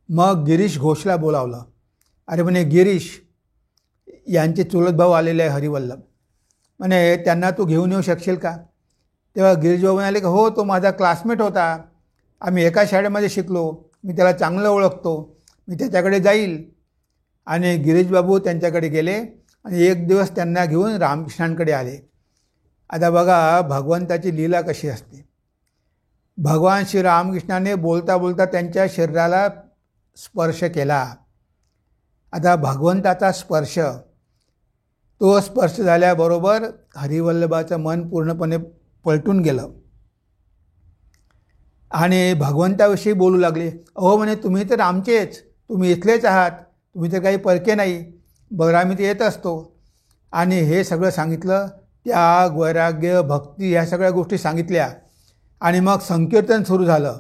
मग गिरीश घोषला बोलावलं. अरे म्हणे, गिरीश यांचे चुलत भाऊ आलेले आहे हरिवल्लभ, म्हणे त्यांना तू घेऊन येऊ शकशील का? तेव्हा गिरीश भाऊ म्हणाले की हो, तो माझा क्लासमेट होता, आम्ही एका शाळेमध्ये शिकलो, मी त्याला चांगलं ओळखतो, मी त्याच्याकडे जाईल. आणि गिरीशबाबू त्यांच्याकडे गेले आणि एक दिवस त्यांना घेऊन रामकृष्णांकडे आले. आता बघा भगवंताची लीला कशी असते. भगवान श्रीरामकृष्णाने बोलता बोलता त्यांच्या शरीराला स्पर्श केला. आता भगवंताचा स्पर्श, तो स्पर्श झाल्याबरोबर हरिवल्लभाचं मन पूर्णपणे पलटून गेलं आणि भगवंताविषयी बोलू लागले. अहो म्हणे, तुम्ही तर आमचेच, तुम्ही इथलेच आहात, तुम्ही तर काही परके नाही, बलराम इथे येत असतो. आणि हे सगळं सांगितलं. त्याग, वैराग्य, भक्ती ह्या सगळ्या गोष्टी सांगितल्या. आणि मग संकीर्तन सुरू झालं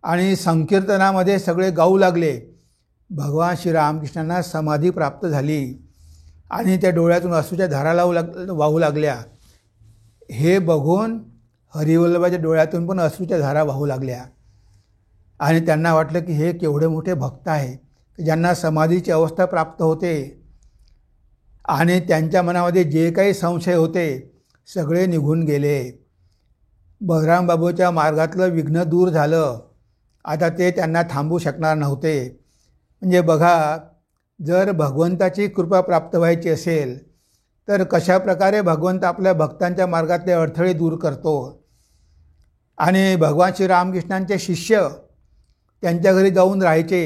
आणि संकीर्तनामध्ये सगळे गाऊ लागले. भगवान श्रीरामकृष्णांना समाधी प्राप्त झाली आणि त्या डोळ्यातून अश्रूच्या धारा वाहू लागल्या. हे बघून हरिवल्लभाच्या डोळ्यातून पण अश्रूच्या धारा वाहू लागल्या आणि त्यांना वाटलं की हे केवढे मोठे भक्त आहे की ज्यांना समाधीची अवस्था प्राप्त होते. आणि त्यांच्या मनामध्ये जे काही संशय होते सगळे निघून गेले. बलराम बाबूच्या मार्गातलं विघ्न दूर झालं. आता ते त्यांना थांबवू शकणार नव्हते. म्हणजे बघा, जर भगवंताची कृपा प्राप्त व्हायची असेल तर कशा प्रकारे भगवंत आपल्या भक्तांच्या मार्गातले अडथळे दूर करतो. आणि भगवान श्रीरामकृष्णांचे शिष्य त्यांच्या घरी जाऊन राहायचे.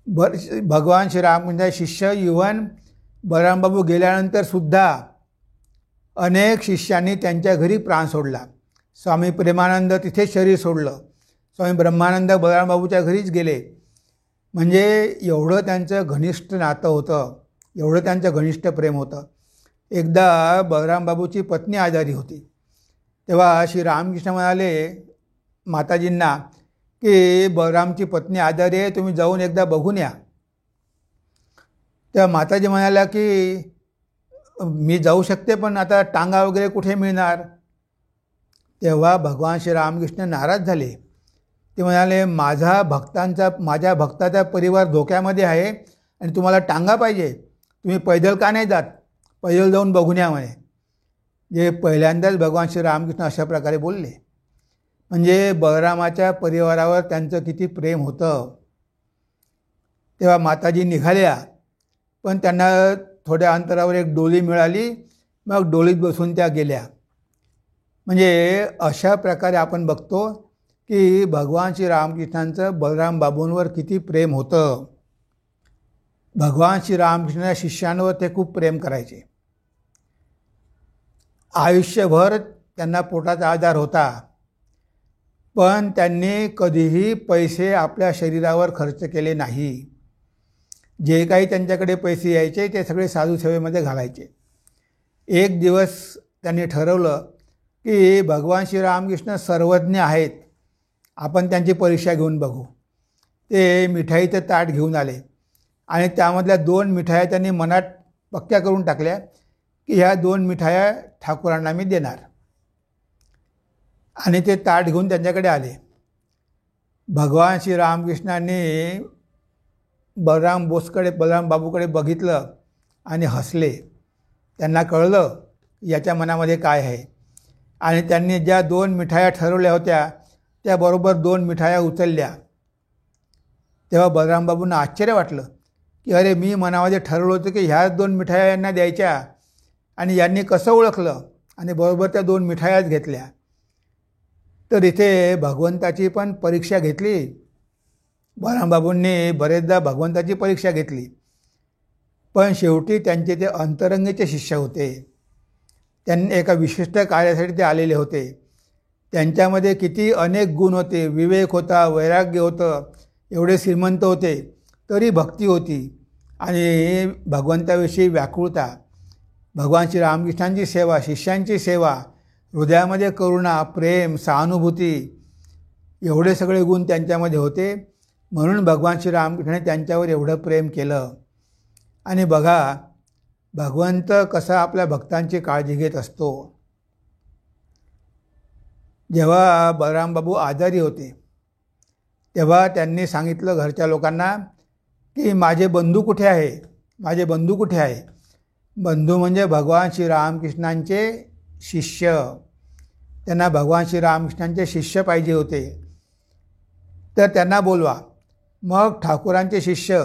भगवान श्रीरामकृष्णांचे शिष्य इव्हन बलरामबाबू गेल्यानंतर सुद्धा अनेक शिष्यांनी त्यांच्या घरी प्राण सोडला. स्वामी प्रेमानंद तिथे शरीर सोडलं. स्वामी ब्रह्मानंद बलरामबाबूच्या घरीच गेले. म्हणजे एवढं त्यांचं घनिष्ठ नातं होतं, एवढं त्यांचं घनिष्ठ प्रेम होतं. एकदा बलरामबाबूची पत्नी आजारी होती. तेव्हा श्री रामकृष्ण म्हणाले माताजींना की बलरामची पत्नी आजारी आहे, तुम्ही जाऊन एकदा बघून या. तेव्हा माताजी म्हणाल्या की मी जाऊ शकते, पण आता टांगा वगैरे कुठे मिळणार. तेव्हा भगवान श्री रामकृष्ण नाराज झाले. ते म्हणाले माझ्या भक्ताचा परिवार धोक्यामध्ये आहे आणि तुम्हाला टांगा पाहिजे, तुम्ही पैदल का नाही जात, पैदल जाऊन बघून या म्हणे. जे पहिल्यांदाच भगवान श्री रामकृष्ण अशा प्रकारे बोलले. म्हणजे बलरामाच्या परिवारावर त्यांचं किती प्रेम होतं. तेव्हा माताजी निघाल्या, पण त्यांना थोड्या अंतरावर एक डोली मिळाली. मग डोलीत बसून त्या गेल्या. म्हणजे अशा प्रकारे आपण बघतो की भगवान श्री रामकृष्णांचं बलराम बाबूंवर किती प्रेम होतं. भगवान श्री रामकृष्णाच्या शिष्यांवर ते खूप प्रेम करायचे. आयुष्यभर त्यांना पोटाचा आजार होता, पण त्यांनी कधीही पैसे आपल्या शरीरावर खर्च केले नाही. जे काही त्यांच्याकडे पैसे यायचे ते सगळे साधुसेवेमध्ये घालायचे. एक दिवस त्यांनी ठरवलं की भगवान श्री रामकृष्ण सर्वज्ञ आहेत, आपण त्यांची परीक्षा घेऊन बघू. ते मिठाईचं ताट घेऊन आले आणि त्यामधल्या 2 मिठाया त्यांनी मनात पक्क्या करून टाकल्या की ह्या 2 मिठाया ठाकूरांना मी देणार. आणि ते ताट घेऊन त्यांच्याकडे आले. भगवान श्री रामकृष्णांनी बलराम बाबूकडे बघितलं आणि हसले. त्यांना कळलं याच्या मनामध्ये काय आहे. आणि त्यांनी ज्या 2 मिठाया ठरवल्या होत्या त्याबरोबर 2 मिठाया उचलल्या. तेव्हा बलराम बाबूंना आश्चर्य वाटलं की अरे, मी मनामध्ये ठरवलं होतं की ह्या 2 मिठाया यांना द्यायच्या आणि यांनी कसं ओळखलं आणि बरोबर त्या 2 मिठायाच घेतल्या. तर इथे भगवंताची पण परीक्षा घेतली. बलरामबाबूंनी बरेचदा भगवंताची परीक्षा घेतली, पण शेवटी त्यांचे ते अंतरंगीचे शिष्य होते. त्यांनी एका विशिष्ट कार्यासाठी ते आलेले होते. त्यांच्यामध्ये किती अनेक गुण होते, विवेक होता, वैराग्य होतं, एवढे श्रीमंत होते, तरी भक्ती होती आणि भगवंताविषयी व्याकुळता, भगवान श्री रामकृष्णांची सेवा, शिष्यांची सेवा, हृदयामध्ये करुणा, प्रेम, सहानुभूती, एवढे सगळे गुण त्यांच्यामध्ये होते. म्हणून भगवान श्री रामकृष्णाने त्यांच्यावर एवढं प्रेम केलं. आणि बघा, भगवंत कसा आपल्या भक्तांची काळजी घेत असतो. जेव्हा बलरामबाबू आजारी होते तेव्हा त्यांनी सांगितलं घरच्या लोकांना की माझे बंधू कुठे आहे, माझे बंधू कुठे आहे. बंधू म्हणजे भगवान श्री रामकृष्णांचे शिष्य. त्यांना भगवान श्री रामकृष्णांचे शिष्य पाहिजे होते, तर त्यांना बोलवा. मग ठाकूरांचे शिष्य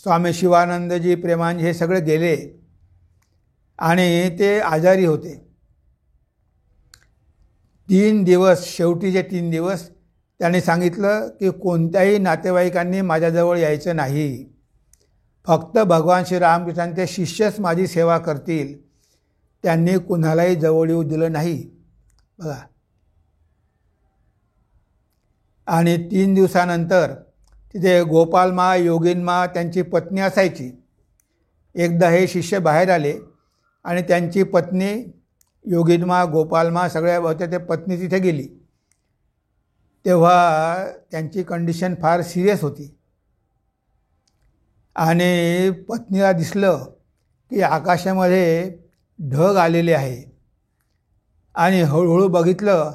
स्वामी शिवानंदजी, प्रेमानंद हे सगळे गेले आणि ते आजारी होते. 3 दिवस, शेवटीचे 3 दिवस त्यांनी सांगितलं की कोणत्याही नातेवाईकांनी माझ्याजवळ यायचं नाही, फक्त भगवान श्री रामकृष्णांचे शिष्यच माझी सेवा करतील. त्यांनी कुणालाही जवळ येऊ दिलं नाही. बघा, आणि 3 दिवसानंतर तिथे गोपालमा, योगिनमा त्यांची पत्नी असायची. एकदा हे शिष्य बाहेर आले आणि त्यांची पत्नी योगिनमा, गोपालमा सगळ्या होत्या, ते पत्नी तिथे गेली. तेव्हा त्यांची कंडिशन फार सिरियस होती आणि पत्नीला दिसलं की आकाशामध्ये ढग आलेले आहे आणि हळूहळू बघितलं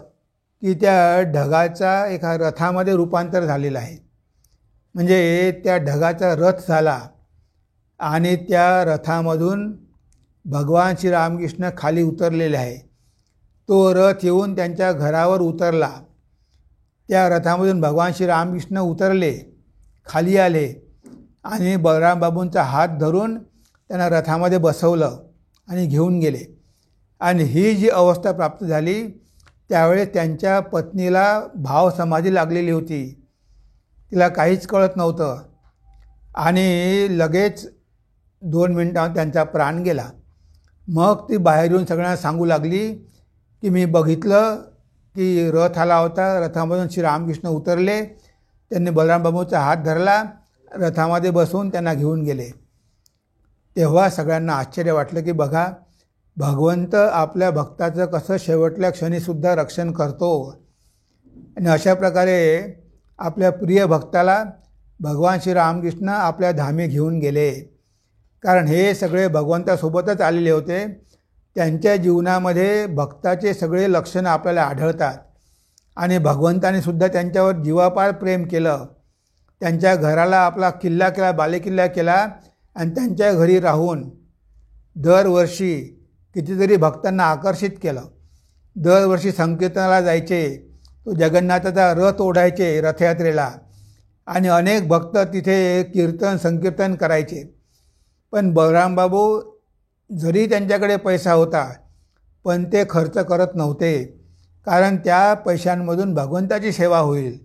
की त्या ढगाचा एका रथामध्ये रूपांतर झालेलं आहे. म्हणजे त्या ढगाचा रथ झाला आणि त्या रथामधून भगवान श्री रामकृष्ण खाली उतरलेले आहे. तो रथ येऊन त्यांच्या घरावर उतरला. त्या रथामधून भगवान श्री रामकृष्ण उतरले, खाली आले आणि बलरामबाबूंचा हात धरून त्यांना रथामध्ये बसवलं आणि घेऊन गेले. आणि ही जी अवस्था प्राप्त झाली त्यावेळेस त्यांच्या पत्नीला भावसमाधी लागलेली होती. तिला काहीच कळत नव्हतं आणि लगेच 2 मिनिटांत त्यांचा प्राण गेला. मग ती बाहेर येऊन सगळ्यांना सांगू लागली की मी बघितलं की रथ आला होता, रथामधून श्री रामकृष्ण उतरले, त्यांनी बलरामबाबूंचा हात धरला, रथामध्ये बसवून त्यांना घेऊन गेले. तेव्हा सगळ्यांना आश्चर्य वाटलं की बघा, भगवंत आपल्या भक्ताचं कसं शेवटल्या क्षणीसुद्धा रक्षण करतो. आणि अशा प्रकारे आपल्या प्रिय भक्ताला भगवान श्री रामकृष्ण आपल्या धामी घेऊन गेले. कारण हे सगळे भगवंतासोबतच आलेले होते. त्यांच्या जीवनामध्ये भक्ताचे सगळे लक्षणं आपल्याला आढळतात आणि भगवंताने सुद्धा त्यांच्यावर जीवापार प्रेम केलं. त्यांच्या घराला आपला किल्ला केला, बालेकिल्ला केला आणि त्यांच्या घरी राहून दरवर्षी कितीतरी भक्तांना आकर्षित केलं. दरवर्षी संकीर्तनाला जायचे, तो जगन्नाथाचा रथ ओढायचे रथयात्रेला आणि अनेक भक्त तिथे कीर्तन संकीर्तन करायचे. पण बलरामबाबू जरी त्यांच्याकडे पैसा होता पण ते खर्च करत नव्हते, कारण त्या पैशांमधून भगवंताची सेवा होईल,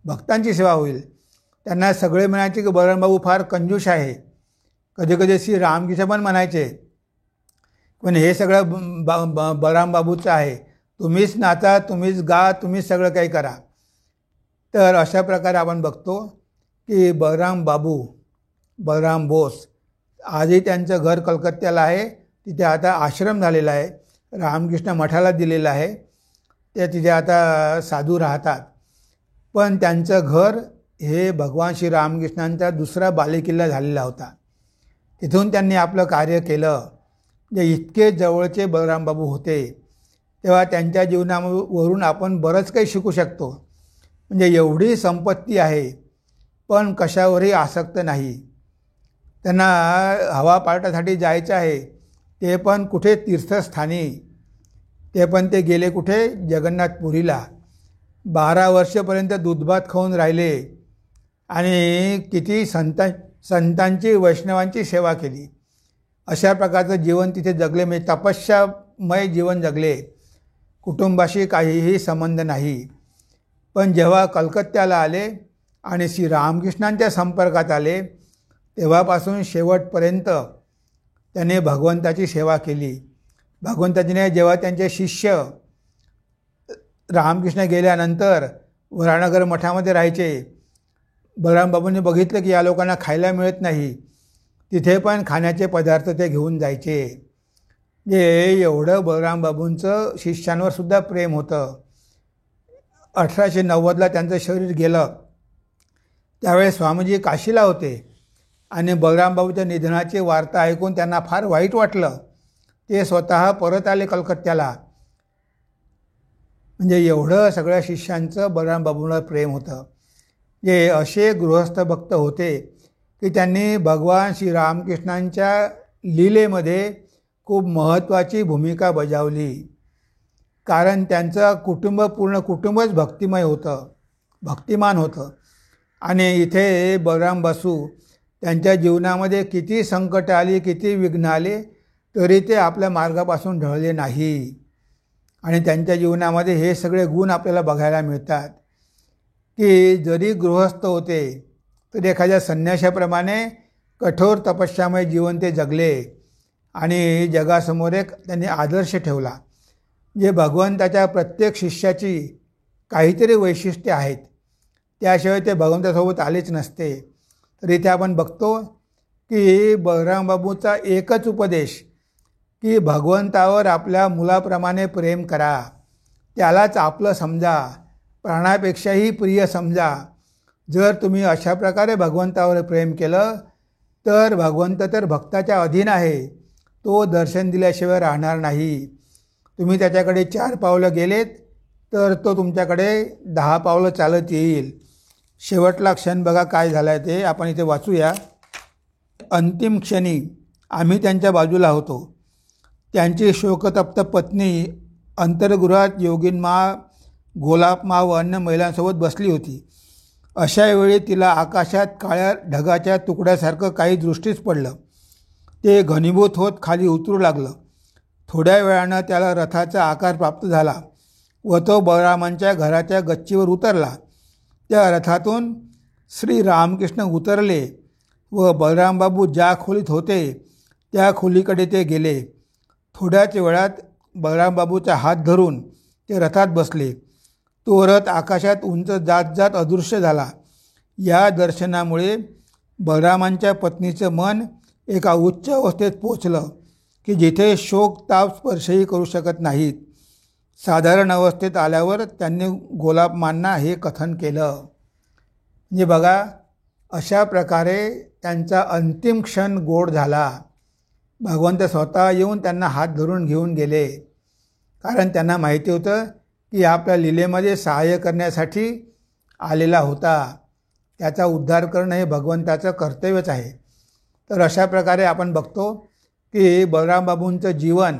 भक्तांची सेवा होईल. त्यांना सगळे म्हणायचे की बलरामबाबू फार कंजूष आहे. कधी कधी श्री रामकृष्ण पण म्हणायचे पण हे सगळं बलरामबाबूचं आहे, तुम्हीच नाचा, तुम्हीच गा, तुम्हीच सगळं काही करा. तर अशा प्रकारे आपण बघतो की बलराम बोस आजही त्यांचं घर कलकत्त्याला आहे. तिथे आता आश्रम झालेला आहे, रामकृष्ण मठाला दिलेला आहे. ते तिथे आता साधू राहतात. पण त्यांचं घर हे भगवान श्री रामकृष्णांचा दुसरा बालेकिल्ला झालेला होता. तिथून त्यांनी आपलं कार्य केलं. जे इतके जवळचे बलरामबाबू होते तेव्हा त्यांच्या जीवनावरून आपण बरंच काही शिकू शकतो. म्हणजे एवढी संपत्ती आहे पण कशावरही आसक्त नाही. त्यांना हवा पालटासाठी जायचं आहे, ते पण कुठे तीर्थस्थानी. ते पण ते गेले कुठे, जगन्नाथपुरीला. 12 वर्षापर्यंत दूधभात खाऊन राहिले आणि किती संतांची, वैष्णवांची सेवा केली. अशा प्रकारचं जीवन तिथे जगले. म्हणजे तपस्या सुखमय जीवन जगले, कुटुंबाशी काहीही संबंध नाही. पण जेव्हा कलकत्त्याला आले आणि श्री रामकृष्णांच्या संपर्कात आले, तेव्हापासून शेवटपर्यंत त्याने भगवंताची सेवा केली. भगवंताजीने जेव्हा त्यांचे शिष्य रामकृष्ण गेल्यानंतर वरानगर मठामध्ये राहायचे, बलरामबाबूंनी बघितलं की या लोकांना खायला मिळत नाही, तिथे पण खाण्याचे पदार्थ ते घेऊन जायचे. जे एवढं बलरामबाबूंचं शिष्यांवर सुद्धा प्रेम होतं. 1890ला त्यांचं शरीर गेलं, त्यावेळेस स्वामीजी काशीला होते आणि बलरामबाबूच्या निधनाची वार्ता ऐकून त्यांना फार वाईट वाटलं. ते स्वतः परत आले कलकत्त्याला. म्हणजे एवढं सगळ्या शिष्यांचं बलरामबाबूंवर प्रेम होतं. जे असे गृहस्थ भक्त होते की त्यांनी भगवान श्री रामकृष्णांच्या लीलेमध्ये खूप महत्त्वाची भूमिका बजावली. कारण त्यांचं पूर्ण कुटुंबच भक्तिमय होतं, भक्तिमान होतं. आणि इथे बलराम बसू त्यांच्या जीवनामध्ये किती संकट आली, किती विघ्न आले, तरी ते आपल्या मार्गापासून ढळले नाही. आणि त्यांच्या जीवनामध्ये हे सगळे गुण आपल्याला बघायला मिळतात की जरी गृहस्थ होते तरी एखाद्या संन्याशाप्रमाणे कठोर तपस्यामय जीवन ते जगले आणि जगासमोर एक त्यांनी आदर्श ठेवला. जे भगवंताच्या प्रत्येक शिष्याची काहीतरी वैशिष्ट्ये आहेत, त्याशिवाय ते भगवंतासोबत आलेच नसते. तर इथे आपण बघतो की बलरामबाबूचा एकच उपदेश की भगवंतावर आपल्या मुलाप्रमाणे प्रेम करा, त्यालाच आपलं समजा, प्राणापेक्षाही प्रिय समजा. जर तुम्ही अशा प्रकारे भगवंतावर प्रेम केलं तर भगवंत तर भक्ताच्या अधीन आहे, तो दर्शन दिल्याशिवाय राहणार नाही. तुम्ही त्याच्याकडे 4 पावलं गेलेत तर तो तुमच्याकडे 10 पावलं चालत येईल. शेवटला क्षण बघा काय झाला आहे ते आपण इथे वाचूया. अंतिम क्षणी आम्ही त्यांच्या बाजूला होतो. त्यांची शोकतप्त पत्नी अंतर्गृहात योगिनमा, गोलापमा व अन्य महिलांसोबत बसली होती. अशा वेळी तिला आकाशात काळ्या ढगाच्या तुकड्यासारखं काही दृष्टीस पडलं. ते घनीभूत होत खाली उतरू लागलं. थोड्या वेळानं त्याला रथाचा आकार प्राप्त झाला व तो बलरामांच्या घराच्या गच्चीवर उतरला. त्या रथातून श्री रामकृष्ण उतरले व बलरामबाबू ज्या खोलीत होते त्या खोलीकडे ते गेले. थोड्याच वेळात बलरामबाबूचा हात धरून ते रथात बसले. तो रथ आकाशात उंच जात जात अदृश्य झाला. या दर्शनामुळे बलरामांच्या पत्नीचं मन एका उच्च अवस्थेत पोचलं की जिथे शोक ताप स्पर्शही करू शकत नाहीत. साधारण अवस्थेत आल्यावर त्यांनी गोलापमांना हे कथन केलं. म्हणजे बघा, अशा प्रकारे त्यांचा अंतिम क्षण गोड झाला. भगवंत स्वतः येऊन त्यांना हात धरून घेऊन गेले, कारण त्यांना माहिती होतं की आपल्या लीलेमध्ये सहाय्य करण्यासाठी आलेला होता. त्याचा उद्धार करणं हे भगवंताचं कर्तव्यच आहे. तर अशा प्रकारे आपण बघतो की बलरामबाबूंचं जीवन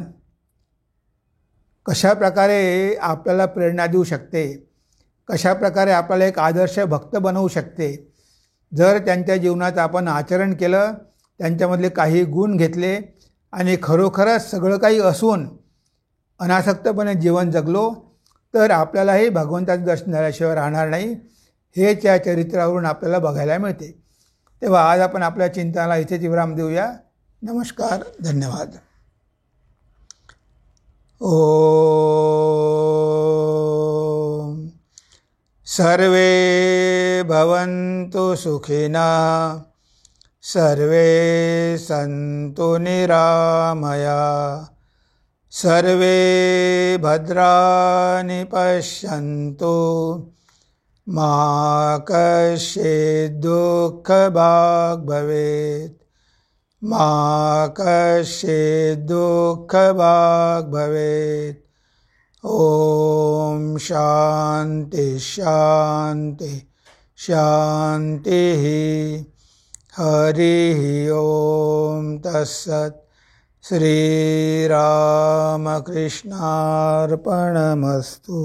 कशा प्रकारे आपल्याला प्रेरणा देऊ शकते, कशा प्रकारे आपल्याला एक आदर्श भक्त बनवू शकते. जर त्यांच्या जीवनात आपण आचरण केलं, त्यांच्यामधले काही गुण घेतले आणि खरोखरच सगळं काही असून अनासक्तपणे जीवन जगलो तर आपल्यालाही भगवंताचं दर्शन झाल्याशिवाय राहणार नाही. हेच या चरित्रावरून आपल्याला बघायला मिळते. तेव्हा आज आपण आपल्या चिंतनाला इथेच विराम देऊया. नमस्कार, धन्यवाद. ओम सर्वे भवन्तु सुखिनः, सर्वे सन्तु निरामया, सर्वे भद्राणि पश्यन्तु, मा कश्चित् दुःखभाग् भवेत्, मा कश्चित् दुःखभाग् भवेत्. ओम शांति शांति शांतिः. हरिः ओम तत्सत्. श्रीरामकृष्णार्पणमस्तु.